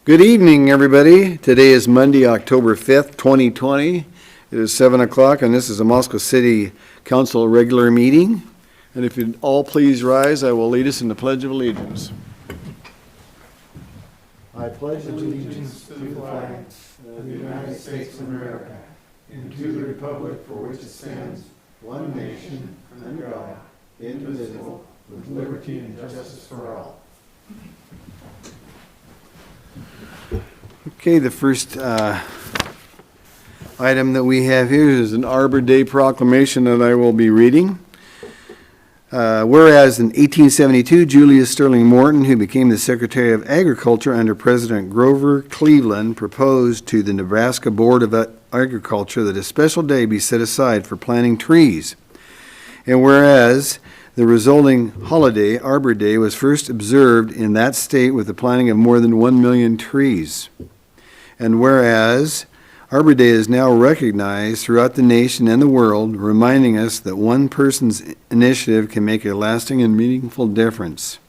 Good evening, everybody. Today is Monday, October 5th, 2020. It is 7 o'clock, and this is the Moscow City Council regular meeting. And if you'd all please rise, I will lead us in the Pledge of Allegiance. I pledge allegiance to the flag of the United States of America and to the republic for which it stands, one nation, under God, indivisible, with liberty and justice for all. Okay, the first item that we have here is an Arbor Day Proclamation that I will be reading. Whereas in 1872, Julius Sterling Morton, who became the Secretary of Agriculture under President Grover Cleveland, proposed to the Nebraska Board of Agriculture that a special day be set aside for planting trees. And whereas the resulting holiday, Arbor Day, was first observed in that state with the planting of more than 1 million trees. And whereas Arbor Day is now recognized throughout the nation and the world, reminding us that one person's initiative can make a lasting and meaningful difference.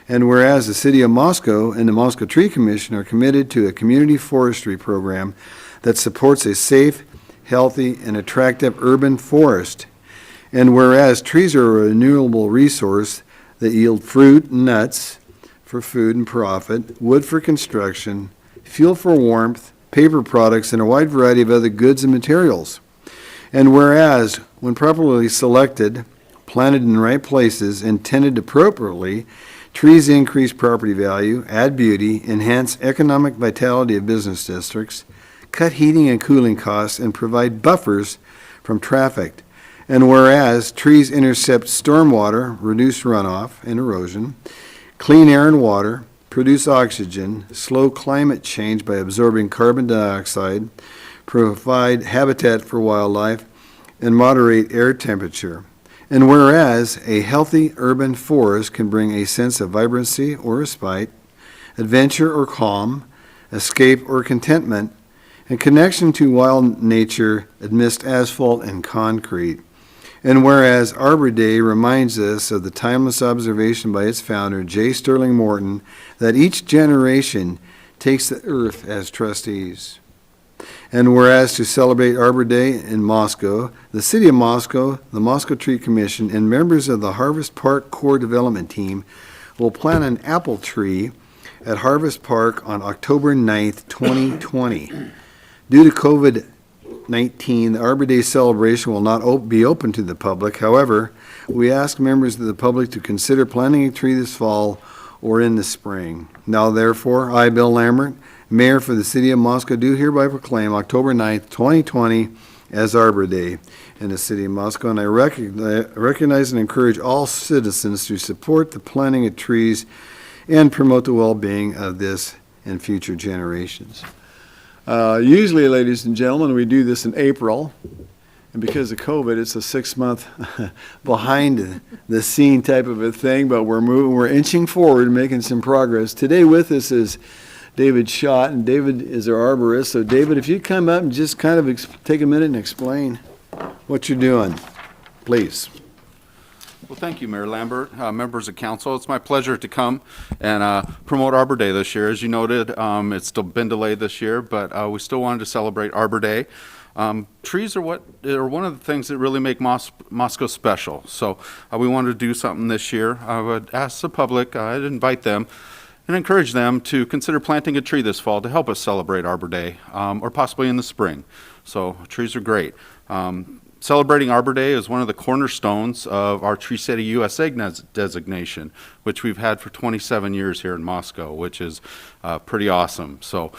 And whereas the City of Moscow and the Moscow Tree Commission are committed to a community forestry program that supports a safe, healthy, and attractive urban forest. And whereas trees are a renewable resource that yield fruit and nuts for food and profit, wood for construction, fuel for warmth, paper products, and a wide variety of other goods and materials. And whereas, when properly selected, planted in the right places, and tended appropriately, trees increase property value, add beauty, enhance economic vitality of business districts, cut heating and cooling costs, and provide buffers from traffic. And whereas trees intercept stormwater, reduce runoff and erosion, clean air and water, produce oxygen, slow climate change by absorbing carbon dioxide, provide habitat for wildlife, and moderate air temperature. And whereas a healthy urban forest can bring a sense of vibrancy or respite, adventure or calm, escape or contentment, and connection to wild nature amidst asphalt and concrete. And whereas Arbor Day reminds us of the timeless observation by its founder, J. Sterling Morton, that each generation takes the earth as trustees. And whereas to celebrate Arbor Day in Moscow, the City of Moscow, the Moscow Tree Commission, and members of the Harvest Park Core Development Team will plant an apple tree at Harvest Park on October 9th, 2020. Due to COVID-19, the Arbor Day celebration will not be open to the public. However, we ask members of the public to consider planting a tree this fall or in the spring. Now, therefore, I, Bill Lambert, Mayor for the City of Moscow, do hereby proclaim October 9th, 2020 as Arbor Day in the City of Moscow, and I recognize and encourage all citizens to support the planting of trees and promote the well-being of this and future generations. Usually, ladies and gentlemen, we do this in April, and because of COVID, it's a 6-month behind the scene type of a thing, but we're inching forward, making some progress. Today with us is David Schott, and David is our arborist. So David, if you come up and just kind of take a minute and explain what you're doing, please. Well, thank you, Mayor Lambert, members of council. It's my pleasure to come and promote Arbor Day this year. As you noted, it's still been delayed this year, but we still wanted to celebrate Arbor Day. Trees are one of the things that really make Moscow special. So we wanted to do something this year. I would ask the public, I'd invite them and encourage them to consider planting a tree this fall to help us celebrate Arbor Day, or possibly in the spring. So trees are great. Celebrating Arbor Day is one of the cornerstones of our Tree City USA designation, which we've had for 27 years here in Moscow, which is pretty awesome. So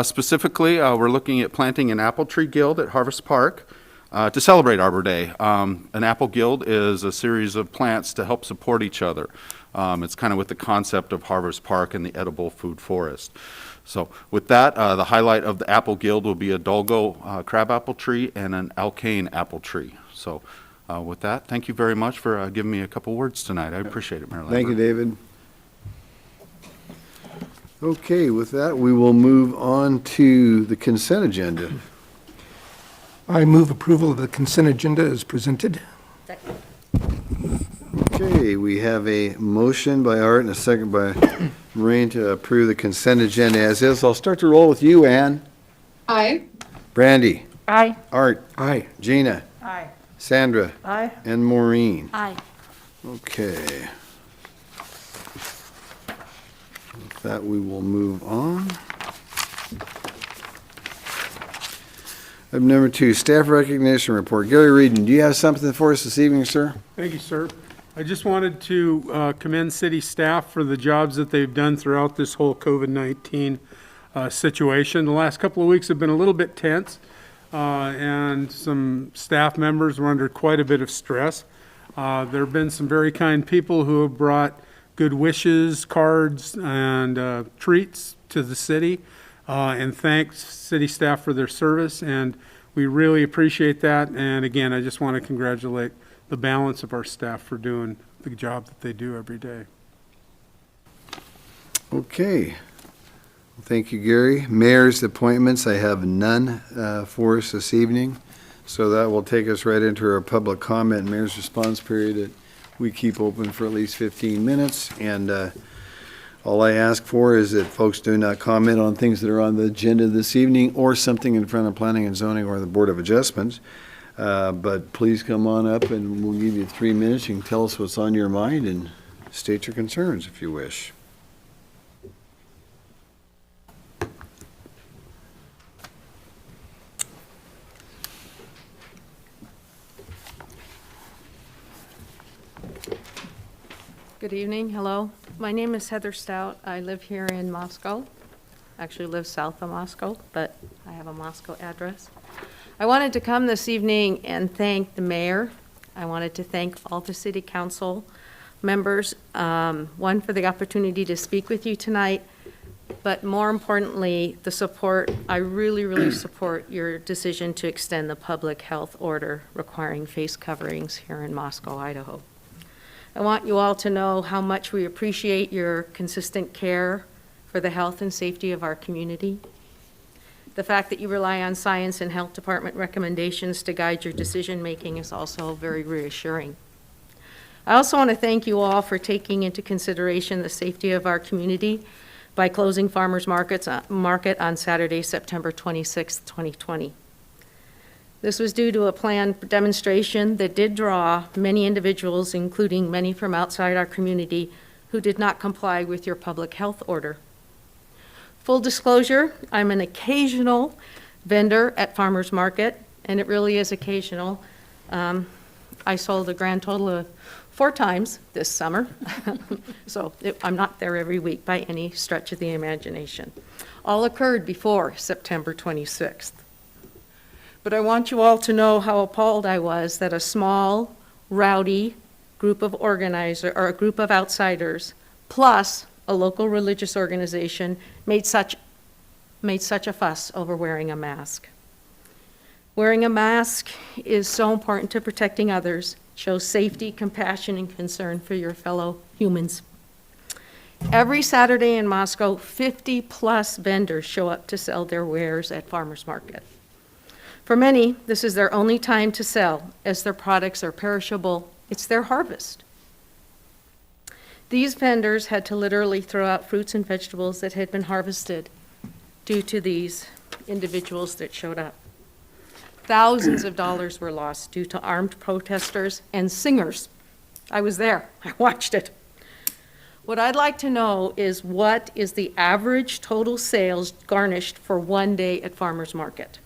specifically, we're looking at planting an apple tree guild at Harvest Park to celebrate Arbor Day. An apple guild is a series of plants to help support each other. It's kind of with the concept of Harvest Park and the edible food forest. So with that, the highlight of the apple guild will be a Dolgo crabapple tree and an Alkane apple tree. So with that, thank you very much for giving me a couple words tonight. I appreciate it, Mayor Lambert. Thank you, David. Okay, with that, we will move on to the consent agenda. I move approval of the consent agenda as presented. Second. Okay, we have a motion by Art and a second by Maureen to approve the consent agenda as is. I'll start to roll with you, Ann. Aye. Brandy. Aye. Art. Aye. Gina. Aye. Sandra. Aye. And Maureen. Aye. Okay. With that, we will move on. Item number 2, staff recognition report. Gary Reedon, do you have something for us this evening, sir? Thank you, sir. I just wanted to commend city staff for the jobs that they've done throughout this whole COVID-19 situation. The last couple of weeks have been a little bit tense, and some staff members were under quite a bit of stress. There have been some very kind people who have brought good wishes, cards, and treats to the city, and thanks city staff for their service, and we really appreciate that. And again, I just want to congratulate the balance of our staff for doing the job that they do every day. Okay. Thank you, Gary. Mayor's appointments, I have none for us this evening. So that will take us right into our public comment and mayor's response period that we keep open for at least 15 minutes. And all I ask for is that folks do not comment on things that are on the agenda this evening or something in front of Planning and Zoning or the Board of Adjustments. But please come on up and we'll give you 3 minutes. You can tell us what's on your mind and state your concerns if you wish. Good evening, hello. My name is Heather Stout. I live here in Moscow. Actually live south of Moscow, but I have a Moscow address. I wanted to come this evening and thank the mayor. I wanted to thank all the city council members, one, for the opportunity to speak with you tonight, but more importantly, the support. I really support your decision to extend the public health order requiring face coverings here in Moscow, Idaho. I want you all to know how much we appreciate your consistent care for the health and safety of our community. The fact that you rely on science and health department recommendations to guide your decision-making is also very reassuring. I also want to thank you all for taking into consideration the safety of our community by closing Farmers Market on Saturday, September 26, 2020. This was due to a planned demonstration that did draw many individuals, including many from outside our community, who did not comply with your public health order. Full disclosure, I'm an occasional vendor at Farmers Market, and it really is occasional. I sold a grand total of 4 times this summer, so I'm not there every week by any stretch of the imagination. All occurred before September 26th. But I want you all to know how appalled I was that a small, rowdy group of organizers, or a group of outsiders, plus a local religious organization, made such a fuss over wearing a mask. Wearing a mask is so important to protecting others, shows safety, compassion, and concern for your fellow humans. Every Saturday in Moscow, 50+ vendors show up to sell their wares at Farmers Market. For many, this is their only time to sell, as their products are perishable. It's their harvest. These vendors had to literally throw out fruits and vegetables that had been harvested due to these individuals that showed up. Thousands of dollars were lost due to armed protesters and singers. I was there. I watched it. What I'd like to know is, what is the average total sales garnished for one day at Farmers Market?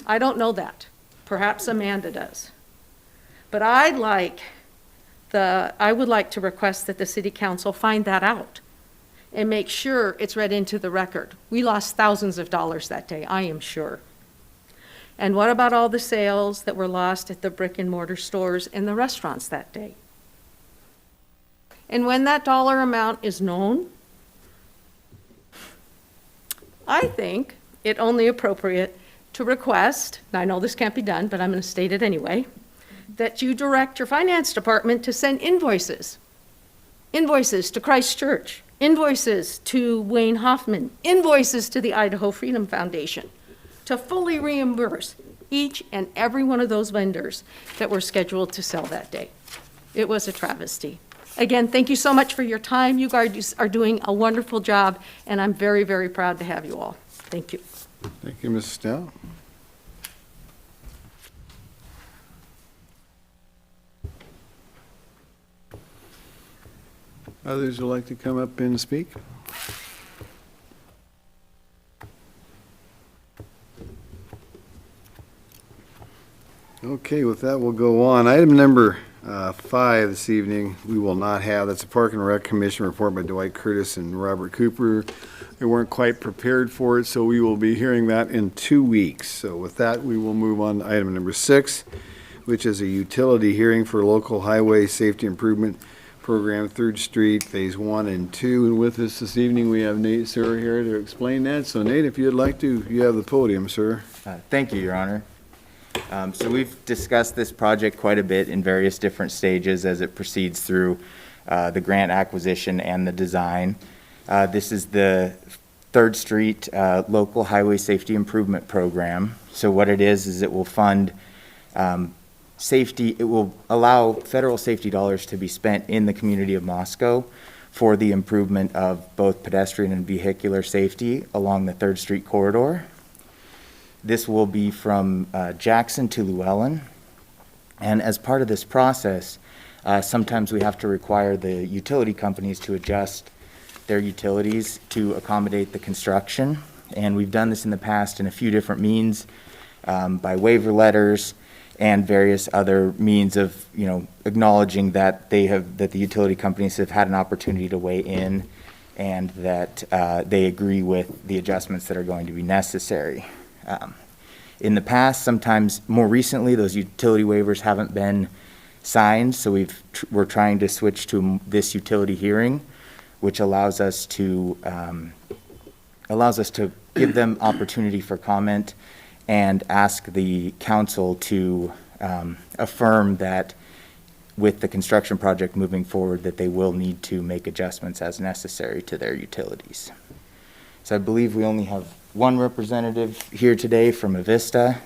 I don't know that. Perhaps Amanda does. But I would like to request that the city council find that out and make sure it's read into the record. We lost thousands of dollars that day, I am sure. And what about all the sales that were lost at the brick and mortar stores and the restaurants that day? And when that dollar amount is known, I think it only appropriate to request, and I know this can't be done, but I'm going to state it anyway, that you direct your finance department to send invoices to Christ Church, invoices to Wayne Hoffman, invoices to the Idaho Freedom Foundation, to fully reimburse each and every one of those vendors that were scheduled to sell that day. It was a travesty. Again, thank you so much for your time. You guys are doing a wonderful job, and I'm very, very proud to have you all. Thank you. Thank you, Mrs. Stout. Others would like to come up and speak? Okay, with that, we'll go on. Item number 5 this evening, we will not have. That's a Park and Rec Commission report by Dwight Curtis and Robert Cooper. They weren't quite prepared for it, so we will be hearing that in 2 weeks. So with that, we will move on to item number 6, which is a utility hearing for local highway safety improvement program, 3rd Street, Phase 1 and 2. And with us this evening, we have Nate Sir here to explain that. So Nate, if you'd like to, you have the podium, sir. Thank you, Your Honor. So we've discussed this project quite a bit in various different stages as it proceeds through the grant acquisition and the design. This is the 3rd Street Local Highway Safety Improvement Program. So what it is it will fund safety. It will allow federal safety dollars to be spent in the community of Moscow for the improvement of both pedestrian and vehicular safety along the 3rd Street corridor. This will be from Jackson to Llewellyn. And as part of this process, sometimes we have to require the utility companies to adjust their utilities to accommodate the construction. And we've done this in the past in a few different means, by waiver letters and various other means of, acknowledging that that the utility companies have had an opportunity to weigh in and that they agree with the adjustments that are going to be necessary. In the past, sometimes more recently, those utility waivers haven't been signed, so we're trying to switch to this utility hearing, which allows us to give them opportunity for comment and ask the council to affirm that with the construction project moving forward, that they will need to make adjustments as necessary to their utilities. So I believe we only have one representative here today from Avista.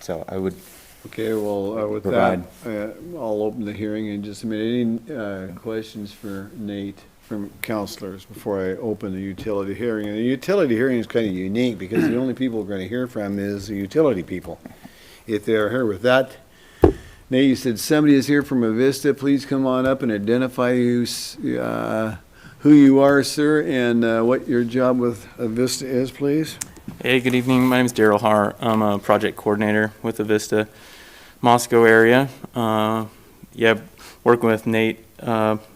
So I would Okay, well, with provide. that, I'll open the hearing in just a minute. Any questions for Nate from counselors before I open the utility hearing? And the utility hearing is kind of unique because the only people we're going to hear from is the utility people. If they're here with that, Nate, you said somebody is here from Avista. Please come on up and identify who you are, sir, and what your job with Avista is, please. Hey, good evening. My name is Daryl Haar. I'm a project coordinator with the Vista Moscow area. Working with Nate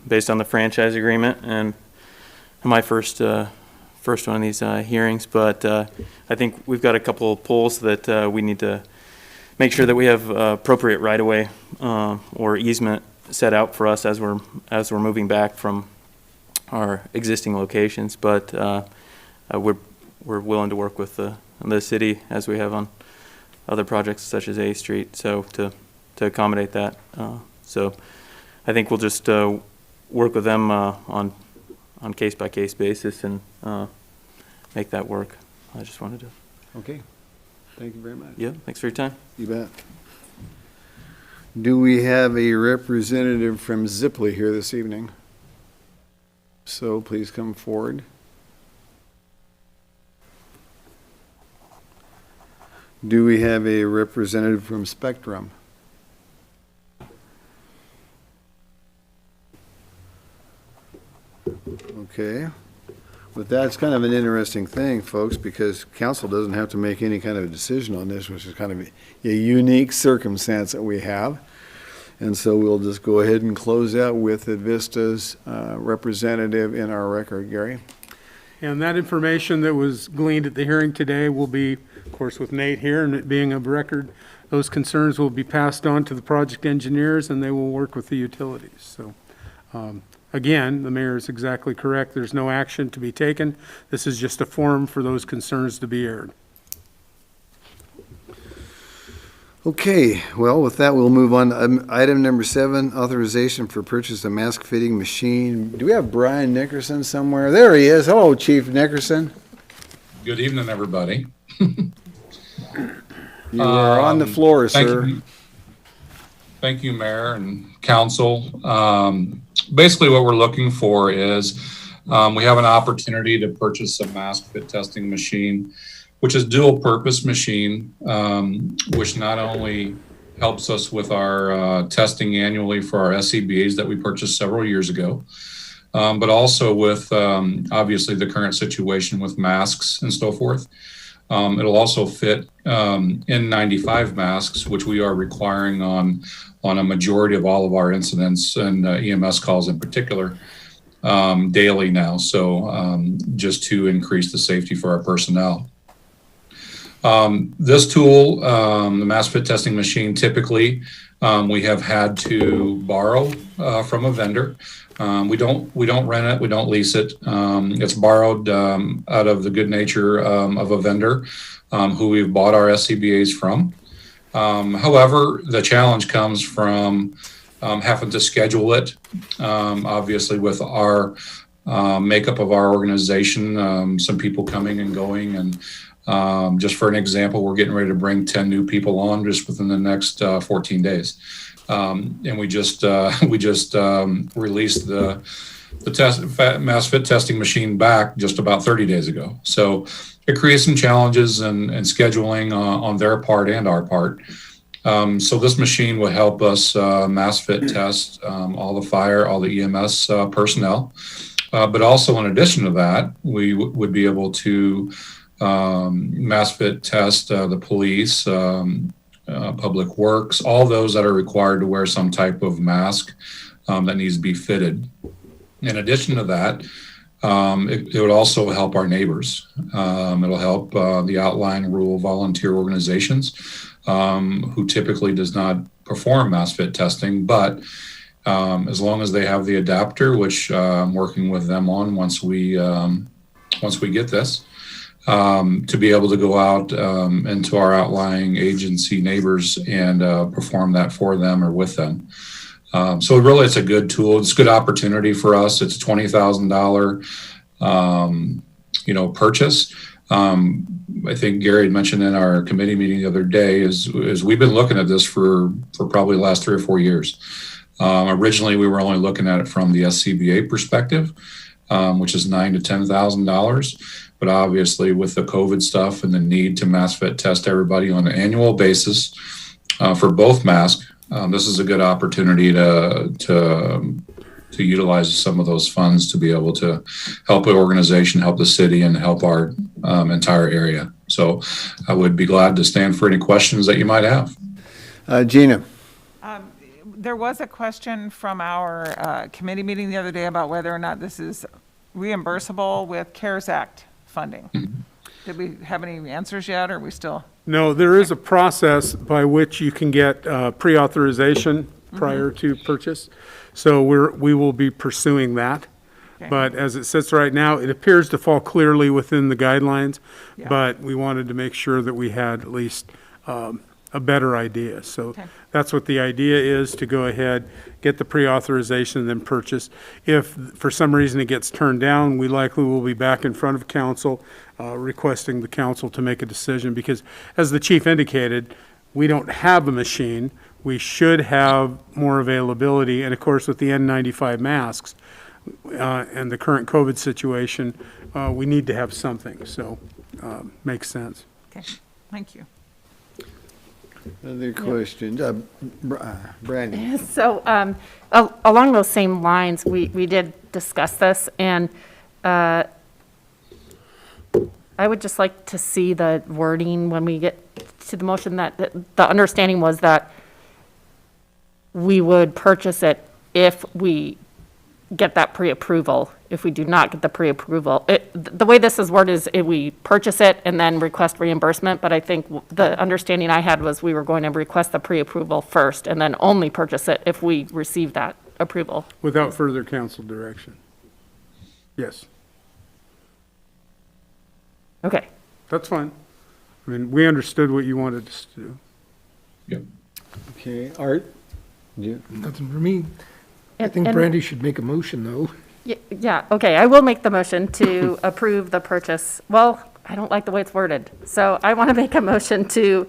based on the franchise agreement, and my first one of these hearings. But I think we've got a couple of polls that we need to make sure that we have appropriate right-of-way or easement set out for us as we're moving back from our existing locations. But we're willing to work with the city as we have on other projects such as A Street, so to accommodate that. So I think we'll just work with them on case-by-case basis and make that work. I just wanted to. Okay. Thank you very much. Yeah, thanks for your time. You bet. Do we have a representative from Zipley here this evening? So please come forward. Do we have a representative from Spectrum? Okay. But that's kind of an interesting thing, folks, because council doesn't have to make any kind of a decision on this, which is kind of a unique circumstance that we have. And so we'll just go ahead and close out with Avista's representative in our record. Gary? And that information that was gleaned at the hearing today will be, of course, with Nate here, and it being of record, those concerns will be passed on to the project engineers, and they will work with the utilities. So, again, the mayor is exactly correct. There's no action to be taken. This is just a forum for those concerns to be aired. Okay, well, with that, we'll move on to item number 7, authorization for purchase of mask fitting machine. Do we have Brian Nickerson somewhere? There he is. Hello, Chief Nickerson. Good evening, everybody. You are on the floor, Thank sir. you. Thank you, Mayor and Council. Basically, what we're looking for is we have an opportunity to purchase a mask fit testing machine, which is dual purpose machine, which not only helps us with our testing annually for our SCBAs that we purchased several years ago, but also with obviously the current situation with masks and so forth. It'll also fit N95 masks, which we are requiring on a majority of all of our incidents and EMS calls in particular daily now. So just to increase the safety for our personnel. This tool, the mask fit testing machine, typically we have had to borrow from a vendor. We don't rent it. We don't lease it. It's borrowed out of the good nature of a vendor who we've bought our SCBAs from. However, the challenge comes from having to schedule it. Obviously, with our makeup of our organization, some people coming and going, and just for an example, we're getting ready to bring 10 new people on just within the next 14 days. And we just released the mask fit testing machine back just about 30 days ago. So it creates some challenges and scheduling on their part and our part. So this machine will help us mask fit test all the fire, all the EMS personnel. But also in addition to that, we would be able to mask fit test the police, public works, all those that are required to wear some type of mask that needs to be fitted. In addition to that, it would also help our neighbors. It'll help the outlying rural volunteer organizations who typically does not perform mask fit testing, but as long as they have the adapter, which I'm working with them on once we get this, to be able to go out into our outlying agency neighbors and perform that for them or with them. So really, it's a good tool. It's a good opportunity for us. It's a $20,000, purchase. I think Gary had mentioned in our committee meeting the other day is we've been looking at this for probably the last 3 or 4 years. Originally, we were only looking at it from the SCBA perspective, which is $9,000 to $10,000. But obviously, with the COVID stuff and the need to mask fit test everybody on an annual basis for both masks, this is a good opportunity to utilize some of those funds to be able to help the organization, help the city, and help our entire area. So I would be glad to stand for any questions that you might have. Gina. There was a question from our committee meeting the other day about whether or not this is reimbursable with CARES Act funding. Did we have any answers yet, or are we still? No, there is a process by which you can get pre-authorization prior to purchase. So we will be pursuing that. Okay. But as it sits right now, it appears to fall clearly within the guidelines, Yeah. but we wanted to make sure that we had at least a better idea. So Okay. that's what the idea is, to go ahead, get the pre-authorization, then purchase. If for some reason it gets turned down, we likely will be back in front of council, requesting the council to make a decision, because as the chief indicated, we don't have a machine. We should have more availability, and of course with the N95 masks and the current COVID situation, we need to have something, so makes sense. Okay, thank you. Other questions? Brandy. So along those same lines, we did discuss this, and I would just like to see the wording when we get to the motion, that the understanding was that we would purchase it if we get that pre-approval. If we do not get the pre-approval, the way this is worded is we purchase it and then request reimbursement, but I think the understanding I had was we were going to request the pre-approval first and then only purchase it if we receive that approval. Without further council direction. Yes, Okay. that's fine. I mean, we understood what you wanted us to do. Yep. Okay, Art? Nothing for me. I And- think and- Brandy should make a motion, though. Yeah, okay, I will make the motion to approve the purchase. Well, I don't like the way it's worded, so I want to make a motion to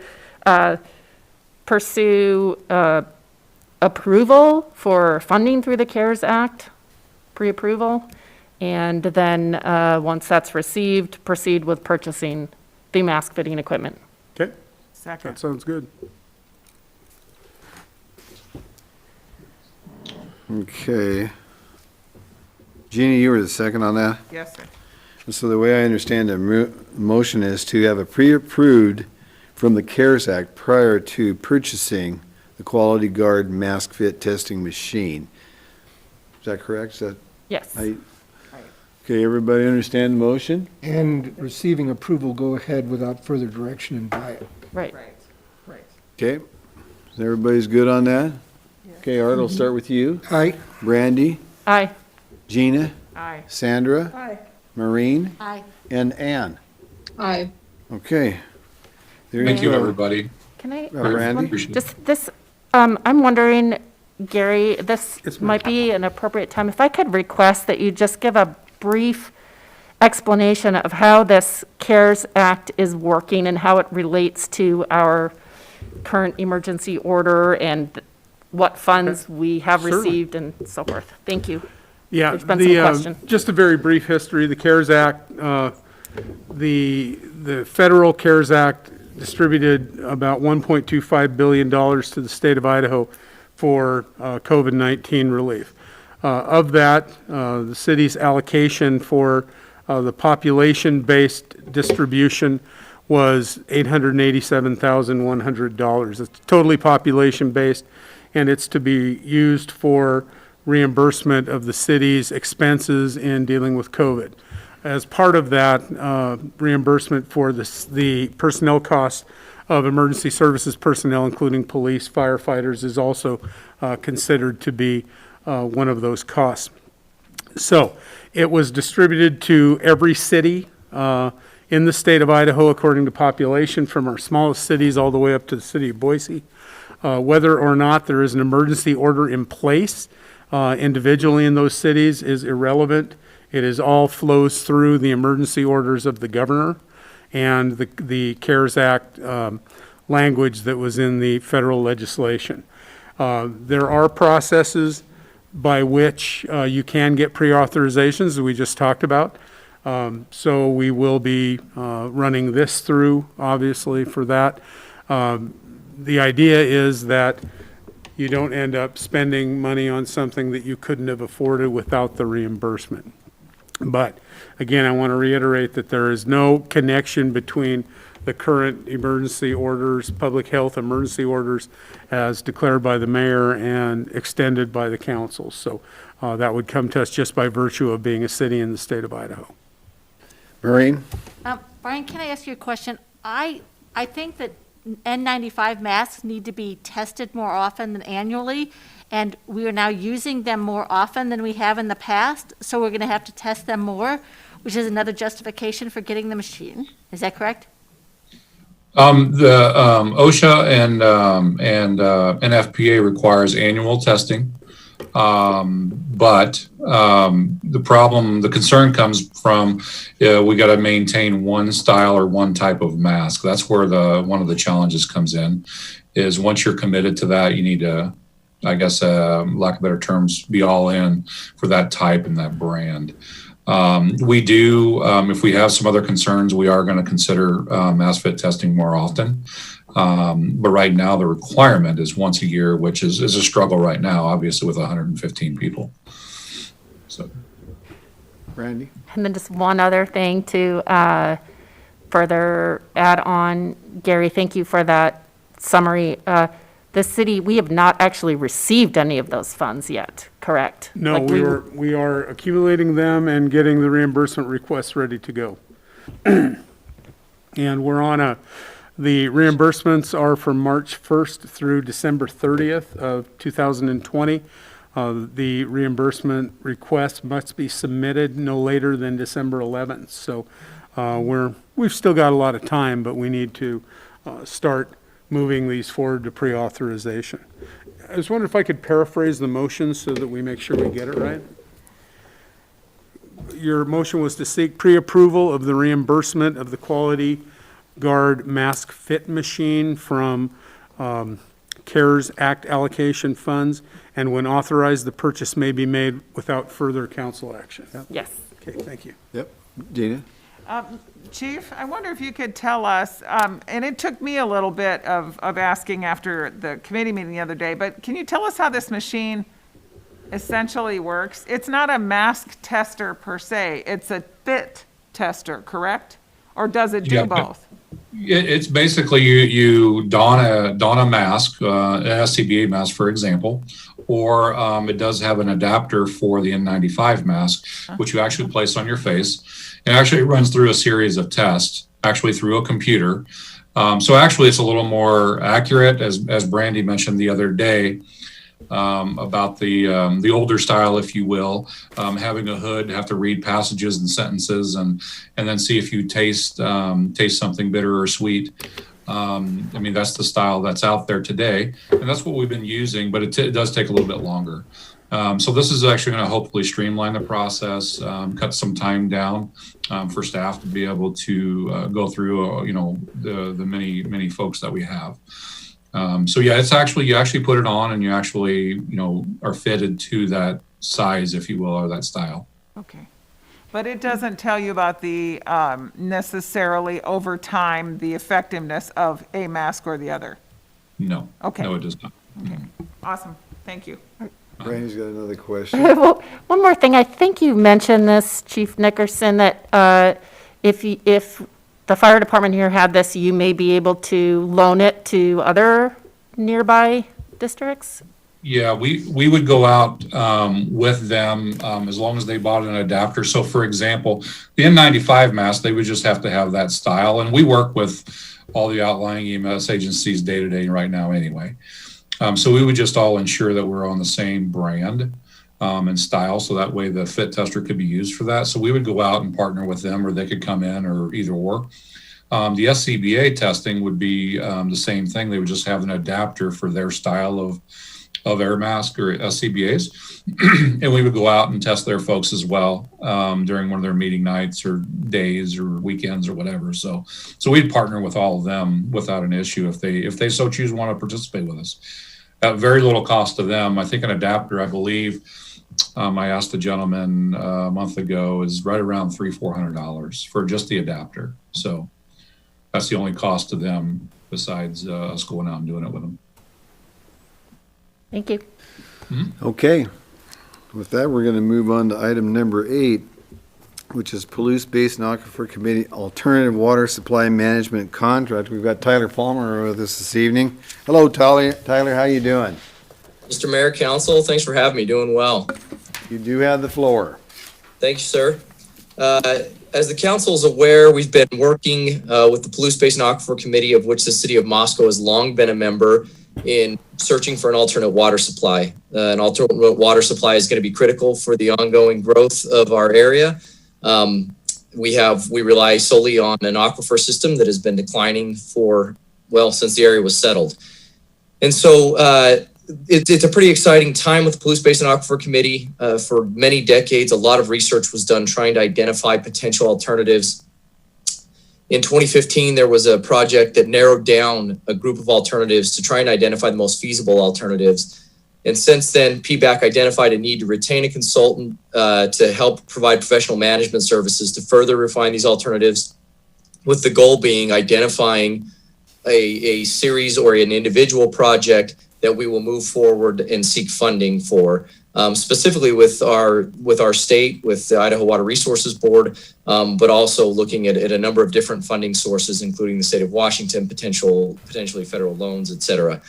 pursue approval for funding through the CARES Act, pre-approval, and then, once that's received, proceed with purchasing the mask fitting equipment. Okay, Second. that sounds good. Okay. Jeannie, you were the second on that? Yes, sir. So the way I understand the motion is to have it pre-approved from the CARES Act prior to purchasing the Quality Guard mask fit testing machine. Is that correct? Is that, Yes. okay, everybody understand the motion? And receiving approval, go ahead without further direction and buy it. Right. Right. Okay, so everybody's good on that? Okay, Art, I'll start with you. Aye. Brandy, Aye. Gina, Aye. Sandra, Aye. Maureen, Aye. and Ann. Aye. Okay. There Thank you, go. everybody. Can I? Randy? Appreciate it. Just this, I'm wondering, Gary, this It's might be an appropriate time, if I could request that you just give a brief explanation of how this CARES Act is working and how it relates to our current emergency order and what funds we have Certainly. received and so forth. Thank you. Yeah, There's been some question. just a very brief history, the CARES Act, the federal CARES Act distributed about $1.25 billion to the state of Idaho for COVID-19 relief. Of that, the city's allocation for the population-based distribution was $887,100. It's totally population-based, and it's to be used for reimbursement of the city's expenses in dealing with COVID. As part of that, reimbursement for the personnel costs of emergency services personnel, including police, firefighters, is also considered to be one of those costs. So it was distributed to every city in the state of Idaho according to population, from our smallest cities all the way up to the city of Boise. Whether or not there is an emergency order in place individually in those cities is irrelevant. It is all flows through the emergency orders of the governor and the CARES Act language that was in the federal legislation. There are processes by which you can get pre-authorizations, as we just talked about. So we will be running this through, obviously, for that. The idea is that you don't end up spending money on something that you couldn't have afforded without the reimbursement. But again, I want to reiterate that there is no connection between the current emergency orders, public health emergency orders, as declared by the mayor and extended by the council. So that would come to us just by virtue of being a city in the state of Idaho. Maureen? Brian, can I ask you a question? I think that N95 masks need to be tested more often than annually, and we are now using them more often than we have in the past, so we're going to have to test them more, which is another justification for getting the machine. Is that correct? The OSHA and NFPA requires annual testing. But the concern comes from we got to maintain one style or one type of mask. That's where one of the challenges comes in, is once you're committed to that, you need to, I guess, lack of better terms, be all in for that type and that brand. We do, if we have some other concerns, we are going to consider mask fit testing more often. But right now, the requirement is once a year, which is a struggle right now, obviously, with 115 people. So, Brandy? And then just one other thing to further add on, Gary, thank you for that summary. The city, we have not actually received any of those funds yet, correct? No, Like we are accumulating them and getting the reimbursement requests ready to go. And we're on the reimbursements are from March 1st through December 30th of 2020. The reimbursement request must be submitted no later than December 11th. So we've still got a lot of time, but we need to start moving these forward to pre-authorization. I was wondering if I could paraphrase the motion so that we make sure we get it right. Your motion was to seek pre-approval of the reimbursement of the Quality Guard mask fit machine from CARES Act allocation funds, and when authorized, the purchase may be made without further council action. Yes. Okay, thank you. Yep. Gina? Chief, I wonder if you could tell us, and it took me a little bit of asking after the committee meeting the other day, but can you tell us how this machine essentially works? It's not a mask tester per se, it's a fit tester, correct? Or does it do Yeah. both? It's basically you don a mask, an SCBA mask, for example, or it does have an adapter for the N95 mask, which you actually place on your face. And actually it runs through a series of tests, actually through a computer. So actually it's a little more accurate, as Brandy mentioned the other day, about the older style, if you will, having a hood, have to read passages and sentences, and then see if you taste something bitter or sweet. I mean, that's the style that's out there today, and that's what we've been using, but it does take a little bit longer. So this is actually going to hopefully streamline the process, cut some time down for staff to be able to go through, the many folks that we have. So yeah, it's actually, you actually put it on and you actually, are fitted to that size, if you will, or that style. Okay. But it doesn't tell you about the, necessarily over time, the effectiveness of a mask or the other? No. Okay. No, it does not. Okay, awesome, thank you. Brandy's got another question. Well, one more thing, I think you mentioned this, Chief Nickerson, that if the fire department here had this, you may be able to loan it to other nearby districts? Yeah, we would go out with them as long as they bought an adapter. So for example, the N95 mask, they would just have to have that style. And we work with all the outlying EMS agencies day to day right now anyway. So we would just all ensure that we're on the same brand and style, so that way the fit tester could be used for that. So we would go out and partner with them, or they could come in, or either or. The SCBA testing would be the same thing. They would just have an adapter for their style of air mask or SCBAs. And we would go out and test their folks as well during one of their meeting nights or days or weekends or whatever. So we'd partner with all of them without an issue if they so choose want to participate with us. At very little cost to them. I think an adapter, I believe, I asked the gentleman a month ago, is right around $300-400 for just the adapter. So that's the only cost to them besides us going out and doing it with them. Thank you. Okay. With that, we're going to move on to item number 8, which is Palouse Basin Aquifer Committee Alternative Water Supply Management Contract. We've got Tyler Palmer with us this evening. Hello, Tyler. Tyler, how you doing? Mr. Mayor, Council, thanks for having me. Doing well. You do have the floor. Thank you, sir. As the council is aware, we've been working with the Palouse Basin Aquifer Committee, of which the city of Moscow has long been a member, in searching for an alternate water supply. An alternate water supply is going to be critical for the ongoing growth of our area. We rely solely on an aquifer system that has been declining since the area was settled. And so it's a pretty exciting time with the Palouse Basin Aquifer Committee. For many decades, a lot of research was done trying to identify potential alternatives. In 2015, there was a project that narrowed down a group of alternatives to try and identify the most feasible alternatives. And since then, PBAC identified a need to retain a consultant to help provide professional management services to further refine these alternatives, with the goal being identifying a series or an individual project that we will move forward and seek funding for, specifically with our state, with the Idaho Water Resources Board, but also looking at a number of different funding sources, including the state of Washington, potentially federal loans, et cetera.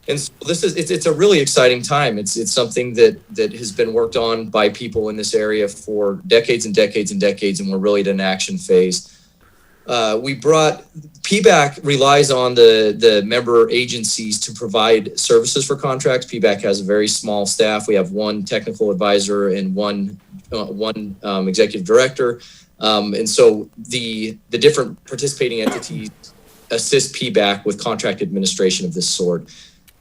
And so it's a really exciting time. It's something that has been worked on by people in this area for decades and decades and decades, and we're really at an action phase. PBAC relies on the member agencies to provide services for contracts. PBAC has a very small staff. We have one technical advisor and one executive director. And so the different participating entities assist PBAC with contract administration of this sort.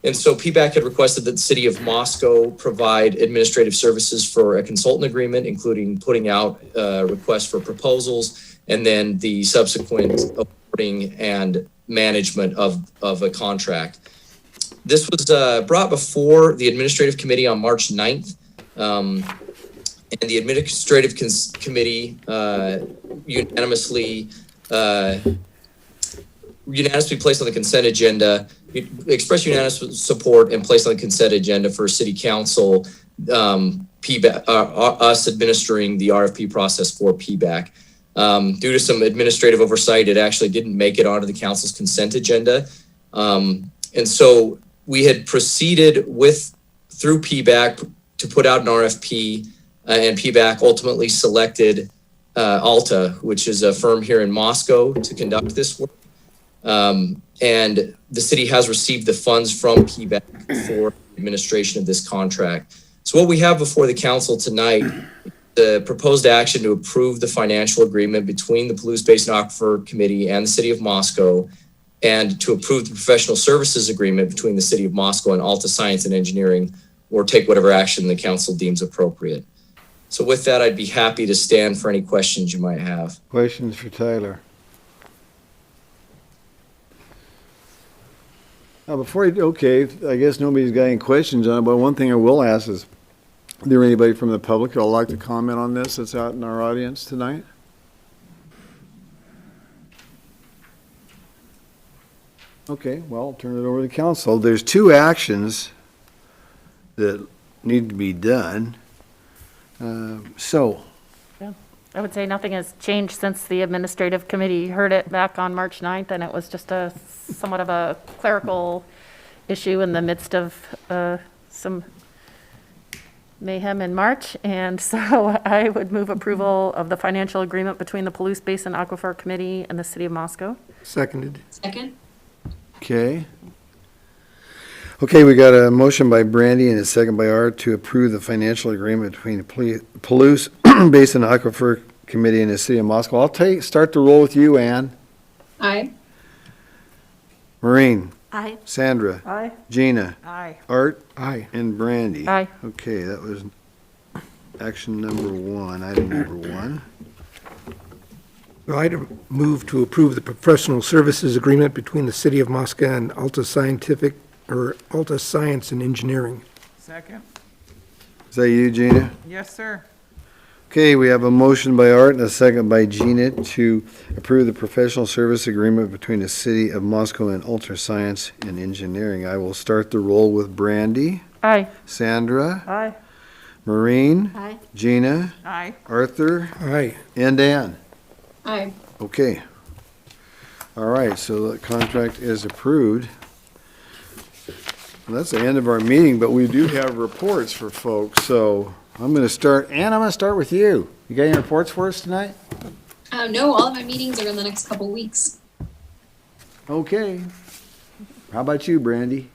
And so PBAC had requested that the city of Moscow provide administrative services for a consultant agreement, including putting out requests for proposals, and then the subsequent awarding and management of a contract. This was brought before the Administrative Committee on March 9th. And the Administrative Committee unanimously placed on the consent agenda, expressed unanimous support and placed on the consent agenda for City Council, us administering the RFP process for PBAC. Due to some administrative oversight, it actually didn't make it onto the council's consent agenda. And so we had proceeded through PBAC to put out an RFP, and PBAC ultimately selected Alta, which is a firm here in Moscow, to conduct this work. And the city has received the funds from PBAC for administration of this contract. So what we have before the council tonight, the proposed action to approve the financial agreement between the Palouse Basin Aquifer Committee and the City of Moscow, and to approve the professional services agreement between the City of Moscow and Alta Science and Engineering, or take whatever action the council deems appropriate. So with that, I'd be happy to stand for any questions you might have. Questions for Tyler? Okay, I guess nobody's got any questions on it, but one thing I will ask is there anybody from the public who would like to comment on this that's out in our audience tonight? Okay, well, I'll turn it over to the council. There's two actions that need to be done. I would say nothing has changed since the administrative committee heard it back on March 9th, and it was just somewhat of a clerical issue in the midst of some mayhem in March. And so I would move approval of the financial agreement between the Palouse Basin Aquifer Committee and the City of Moscow. Seconded. Second? Okay. Okay, we got a motion by Brandy and a second by Art to approve the financial agreement between the Palouse Basin Aquifer Committee and the City of Moscow. I'll start the roll with you, Ann. Aye. Maureen. Aye. Sandra. Aye. Gina. Aye. Art. Aye. And Brandy. Aye. Okay, that was action number one, item number one. Well, I'd move to approve the professional services agreement between the City of Moscow and Alta Science and Engineering. Second? Is that you, Gina? Yes, sir. Okay, we have a motion by Art and a second by Gina to approve the professional service agreement between the City of Moscow and Ultra Science and Engineering. I will start the roll with Brandy, Aye. Sandra, Aye. Maureen, Aye. Gina, Aye. Arthur, Aye. and Ann. Aye. Okay. All right, so the contract is approved. Well, that's the end of our meeting, but we do have reports for folks, so I'm going to start. Ann, I'm going to start with you. You got any reports for us tonight? No, all of my meetings are in the next couple weeks. Okay. How about you, Brandy?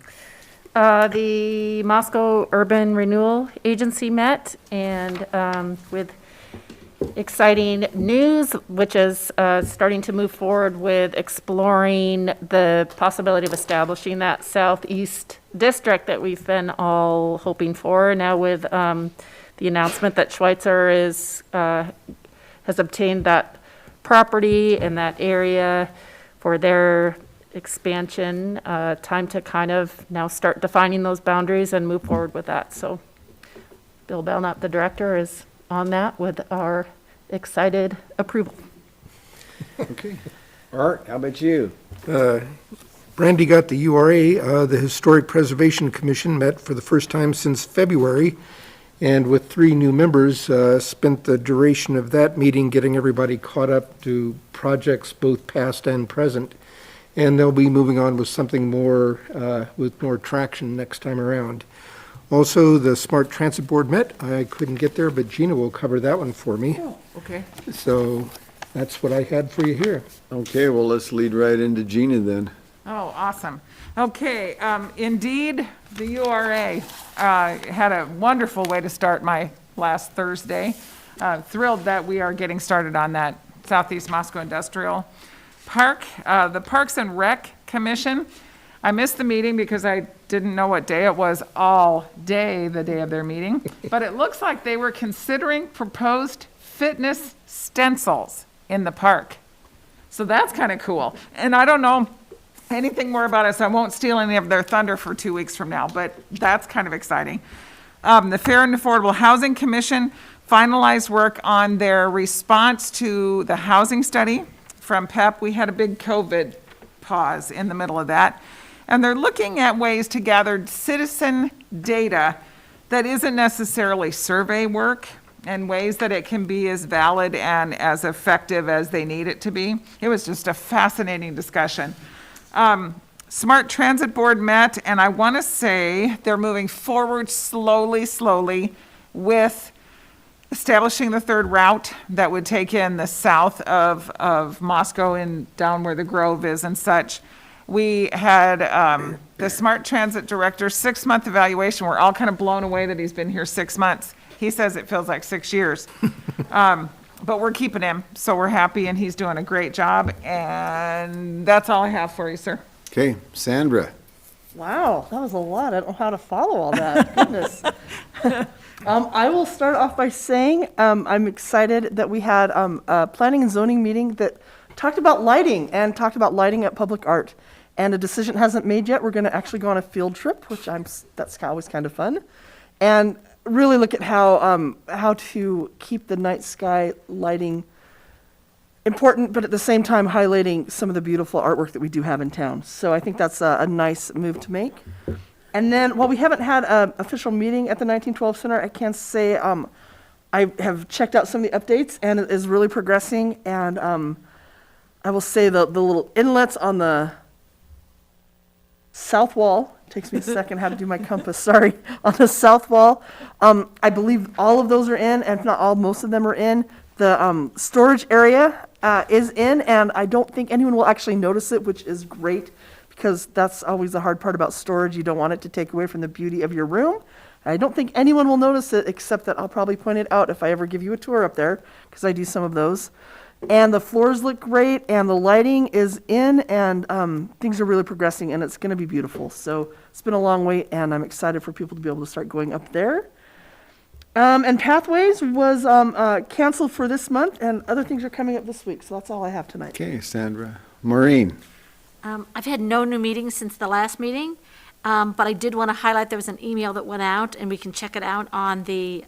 The Moscow Urban Renewal Agency met, and with exciting news, which is starting to move forward with exploring the possibility of establishing that southeast district that we've been all hoping for. Now with the announcement that Schweitzer has obtained that property in that area for their expansion, time to kind of now start defining those boundaries and move forward with that. So Bill Belknap, the director, is on that with our excited approval. Okay. Art, how about you? Brandy got the URA. The Historic Preservation Commission met for the first time since February, and with 3 new members, spent the duration of that meeting getting everybody caught up to projects both past and present. And they'll be moving on with something more, with more traction next time around. Also, the Smart Transit Board met. I couldn't get there, but Gina will cover that one for me. Oh, okay. So that's what I had for you here. Okay, well, let's lead right into Gina then. Oh, awesome. Okay, indeed, the URA had a wonderful way to start my last Thursday. Thrilled that we are getting started on that Southeast Moscow Industrial Park. The Parks and Rec Commission, I missed the meeting because I didn't know what day it was all day, the day of their meeting. But it looks like they were considering proposed fitness stencils in the park. So that's kind of cool. And I don't know anything more about it, so I won't steal any of their thunder for 2 weeks from now, but that's kind of exciting. The Fair and Affordable Housing Commission finalized work on their response to the housing study from PEP. We had a big COVID pause in the middle of that. And they're looking at ways to gather citizen data that isn't necessarily survey work, and ways that it can be as valid and as effective as they need it to be. It was just a fascinating discussion. Smart Transit Board met, and I want to say they're moving forward slowly with establishing the third route that would take in the south of Moscow and down where the Grove is and such. We had the Smart Transit Director's 6-month evaluation. We're all kind of blown away that he's been here 6 months. He says it feels like 6 years. But we're keeping him, so we're happy, and he's doing a great job. And that's all I have for you, sir. Okay, Sandra. Wow, that was a lot. I don't know how to follow all that. Goodness. I will start off by saying I'm excited that we had a planning and zoning meeting that talked about lighting and talked about lighting at public art. And a decision hasn't made yet. We're going to actually go on a field trip, which that's always kind of fun, and really look at how to keep the night sky lighting important, but at the same time highlighting some of the beautiful artwork that we do have in town. So I think that's a nice move to make. And then, while we haven't had an official meeting at the 1912 Center, I can say I have checked out some of the updates, and it is really progressing. And I will say the little inlets on the south wall, takes me a second how to do my compass, sorry, on the south wall, I believe all of those are in, and if not all, most of them are in. The storage area is in, and I don't think anyone will actually notice it, which is great, because that's always the hard part about storage. You don't want it to take away from the beauty of your room. I don't think anyone will notice it, except that I'll probably point it out if I ever give you a tour up there, because I do some of those. And the floors look great, and the lighting is in, and things are really progressing, and it's going to be beautiful. So it's been a long wait, and I'm excited for people to be able to start going up there. And Pathways was canceled for this month, and other things are coming up this week. So that's all I have tonight. Okay, Sandra. Maureen. I've had no new meetings since the last meeting, but I did want to highlight there was an email that went out, and we can check it out on the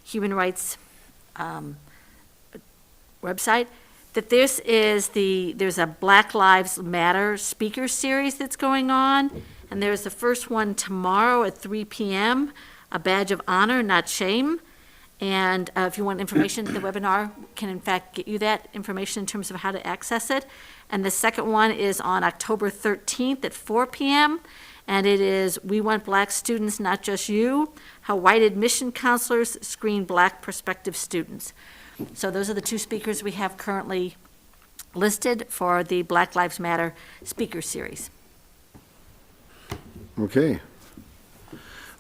Human Rights website, that there's a Black Lives Matter speaker series that's going on, and there's the first one tomorrow at 3 p.m., a badge of honor, not shame. And if you want information, the webinar can in fact get you that information in terms of how to access it. And the second one is on October 13th at 4 p.m., and it is We Want Black Students, Not Just You, How White Admission Counselors Screen Black Prospective Students. So those are the two speakers we have currently listed for the Black Lives Matter speaker series. Okay.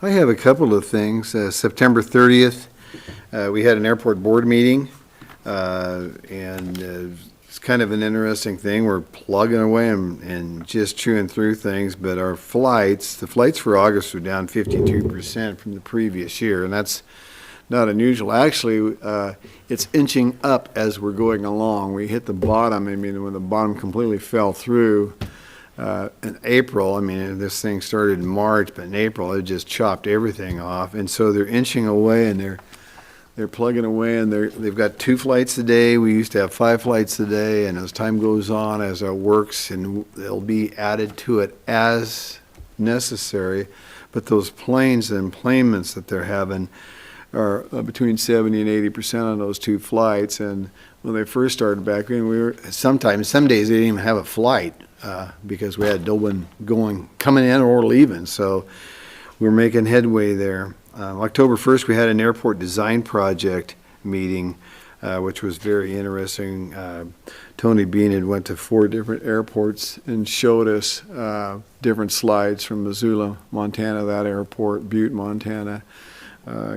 I have a couple of things. September 30th, we had an airport board meeting, and it's kind of an interesting thing. We're plugging away and just chewing through things, but the flights for August were down 52% from the previous year, and that's not unusual. Actually, it's inching up as we're going along. We hit the bottom. I mean, when the bottom completely fell through in April, I mean, this thing started in March, but in April, it just chopped everything off. And so they're inching away, and they're plugging away, and they've got 2 flights a day. We used to have 5 flights a day, and as time goes on, as it works, and they'll be added to it as necessary. But those planes and enplanements that they're having are between 70 and 80% on those 2 flights. And when they first started back in, some days they didn't even have a flight because we had no one coming in or leaving. So we're making headway there. October 1st, we had an airport design project meeting, which was very interesting. Tony Bean had went to 4 different airports and showed us different slides from Missoula, Montana, that airport, Butte, Montana,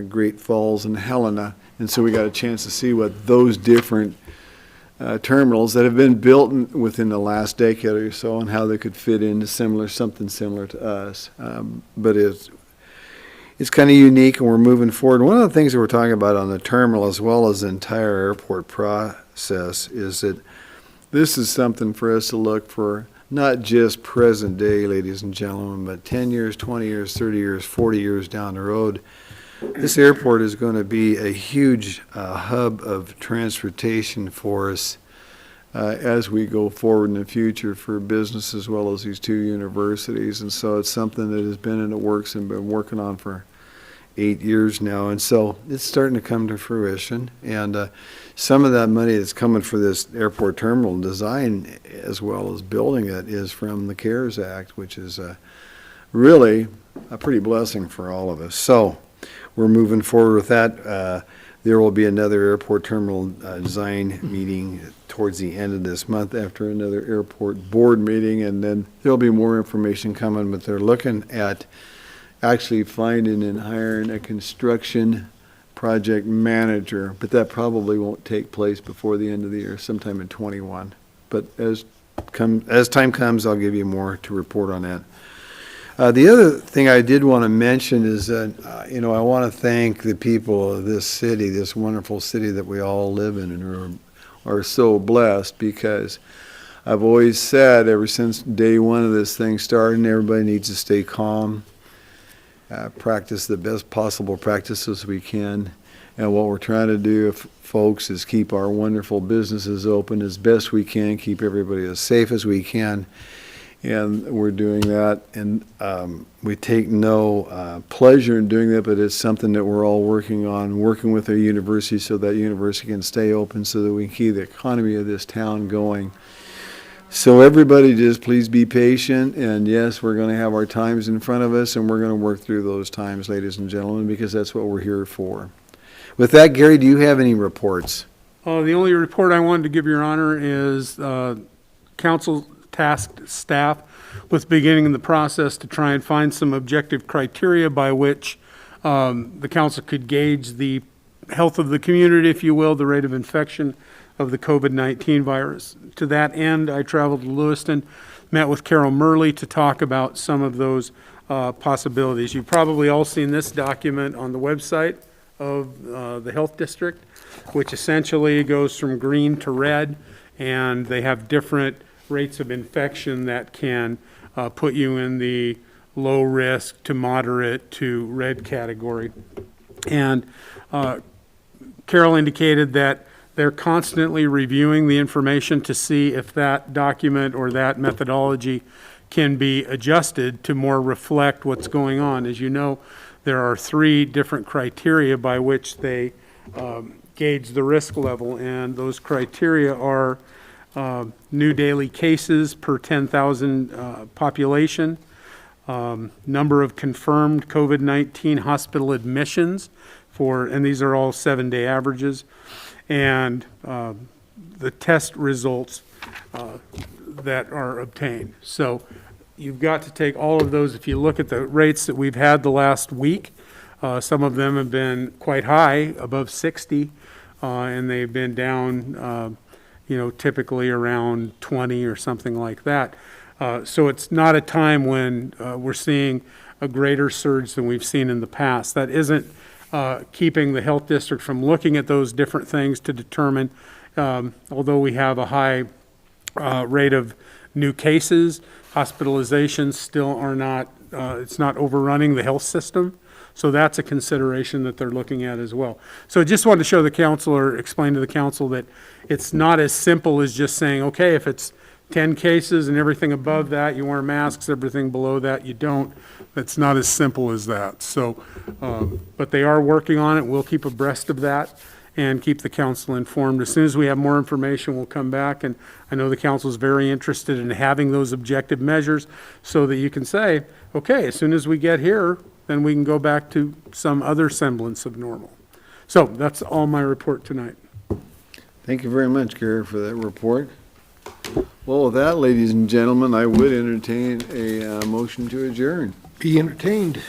Great Falls, and Helena. And so we got a chance to see what those different terminals that have been built within the last decade or so, and how they could fit into something similar to us. But it's kind of unique, and we're moving forward. One of the things that we're talking about on the terminal, as well as the entire airport process, is that this is something for us to look for not just present day, ladies and gentlemen, but 10 years, 20 years, 30 years, 40 years down the road, this airport is going to be a huge hub of transportation for us as we go forward in the future for business as well as these two universities. And so it's something that has been in the works and been working on for 8 years now. And so it's starting to come to fruition. And some of that money that's coming for this airport terminal design as well as building it is from the CARES Act, which is really a pretty blessing for all of us. So we're moving forward with that. There will be another airport terminal design meeting towards the end of this month after another airport board meeting, and then there'll be more information coming, but they're looking at actually finding and hiring a construction project manager, but that probably won't take place before the end of the year, sometime in '21. But as time comes, I'll give you more to report on that. The other thing I did want to mention is that, I want to thank the people of this city, this wonderful city that we all live in and are so blessed, because I've always said ever since day one of this thing started, everybody needs to stay calm, practice the best possible practices we can. And what we're trying to do, folks, is keep our wonderful businesses open as best we can, keep everybody as safe as we can. And we're doing that, and we take no pleasure in doing that, but it's something that we're all working on, working with our university so that university can stay open so that we can keep the economy of this town going. So everybody just please be patient, and yes, we're going to have our times in front of us, and we're going to work through those times, ladies and gentlemen, because that's what we're here for. With that, Gary, do you have any reports? The only report I wanted to give your honor is council tasked staff with beginning the process to try and find some objective criteria by which the council could gauge the health of the community, if you will, the rate of infection of the COVID-19 virus. To that end, I traveled to Lewiston, met with Carol Murley to talk about some of those possibilities. You've probably all seen this document on the website of the health district, which essentially goes from green to red, and they have different rates of infection that can put you in the low risk to moderate to red category. And Carol indicated that they're constantly reviewing the information to see if that document or that methodology can be adjusted to more reflect what's going on. As you know, there are 3 different criteria by which they gauge the risk level, and those criteria are new daily cases per 10,000 population, number of confirmed COVID-19 hospital admissions and these are all 7-day averages, and the test results that are obtained. So you've got to take all of those. If you look at the rates that we've had the last week, some of them have been quite high, above 60, and they've been down typically around 20 or something like that. So it's not a time when we're seeing a greater surge than we've seen in the past. That isn't keeping the health district from looking at those different things to determine, although we have a high rate of new cases, hospitalizations still are not, it's not overrunning the health system. So that's a consideration that they're looking at as well. So I just wanted to show the council or explain to the council that it's not as simple as just saying, okay, if it's 10 cases and everything above that, you wear masks, everything below that, you don't. It's not as simple as that. So, but they are working on it. We'll keep abreast of that and keep the council informed. As soon as we have more information, we'll come back. And I know the council is very interested in having those objective measures so that you can say, okay, as soon as we get here, then we can go back to some other semblance of normal. So that's all my report tonight. Thank you very much, Gary, for that report. Well, with that, ladies and gentlemen, I would entertain a motion to adjourn. Be entertained.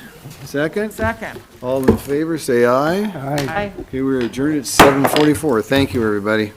Second? Second. All in favor, say aye. Aye. Aye. Okay, we're adjourned at 7:44. Thank you, everybody.